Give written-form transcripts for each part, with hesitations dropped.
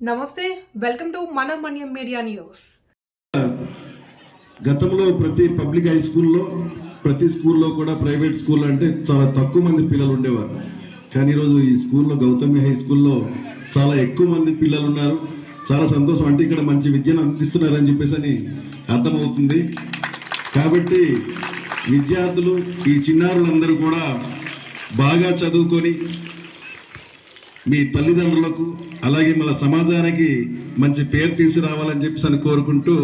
నమస్తే, welcome to మన మన్యం media news. గతంలో ప్రతి పబ్లిక్ హై స్కూల్లో ప్రతి స్కూల్లో కూడా ప్రైవేట్ స్కూల్ అంటే చాలా తక్కువ మంది పిల్లలు ఉండేవారు. కానీ ఈరోజు ఈ స్కూల్లో గౌతమి హై స్కూల్లో చాలా ఎక్కువ మంది పిల్లలు ఉన్నారు. చాలా సంతోషం. అంటే ఇక్కడ మంచి విద్యను అందిస్తున్నారని చెప్పేసి అని అర్థమవుతుంది. కాబట్టి విద్యార్థులు ఈ చిన్నారులందరూ కూడా బాగా చదువుకొని మీ తల్లిదండ్రులకు అలాగే మన సమాజానికి మంచి పేరు తీసుకురావాలని చెప్పేసి అని కోరుకుంటూ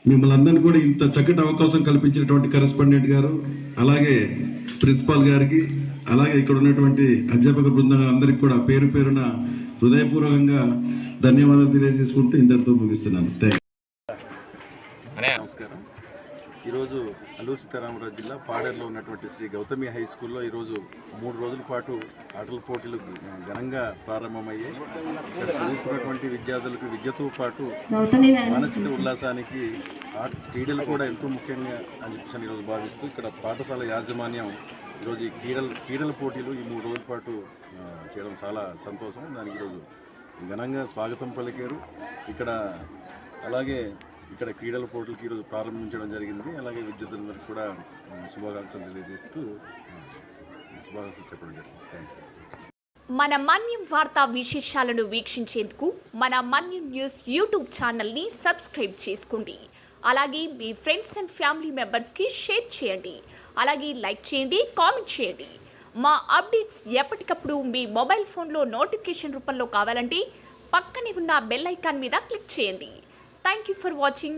మిమ్మల్ని అందరినీ కూడా ఇంత చక్కటి అవకాశం కల్పించినటువంటి కరెస్పాండెంట్ గారు అలాగే ప్రిన్సిపాల్ గారికి అలాగే ఇక్కడ ఉన్నటువంటి అధ్యాపక బృందం అందరికీ కూడా పేరు పేరున హృదయపూర్వకంగా ధన్యవాదాలు తెలియజేసుకుంటూ ఇంతటితో ముగిస్తున్నాను. నమస్కారం. ఈరోజు అల్లూరి సీతారామరాజు జిల్లా పాడేరులో ఉన్నటువంటి శ్రీ గౌతమి హై స్కూల్లో ఈరోజు 3 రోజుల పాటు ఆటల పోటీలు ఘనంగా ప్రారంభమయ్యాయి. ఇక్కడ చదువుతున్నటువంటి విద్యార్థులకు విద్యతో పాటు మానసిక ఉల్లాసానికి క్రీడలు కూడా ఎంతో ముఖ్యంగా అని చెప్పి ఈరోజు భావిస్తూ ఇక్కడ పాఠశాల యాజమాన్యం ఈరోజు ఈ క్రీడల పోటీలు ఈ 3 రోజుల పాటు చేయడం చాలా సంతోషం. దానికి ఈరోజు ఘనంగా స్వాగతం పలికారు. ఇక్కడ క్రీడల పోటీలకి ఈరోజు ప్రారంభించడం జరిగింది. అలాగే విద్యార్థులందరికీ కూడా శుభాకాంక్షలు తెలియజేస్తూ శుభాకాంక్షలు చెప్పడం జరిగింది. Thank you. మన మన్యం వార్తా విశేషాలను వీక్షించేందుకు మన మన్యం న్యూస్ యూట్యూబ్ ఛానల్ని సబ్స్క్రైబ్ చేసుకోండి. అలాగే మీ ఫ్రెండ్స్ అండ్ ఫ్యామిలీ మెంబర్స్కి షేర్ చేయండి. అలాగే లైక్ చేయండి, కామెంట్ చేయండి. మా అప్డేట్స్ ఎప్పటికప్పుడు మీ మొబైల్ ఫోన్లో నోటిఫికేషన్ రూపంలో కావాలంటే పక్కనే ఉన్న బెల్ ఐకాన్ మీద క్లిక్ చేయండి. Thank you for watching.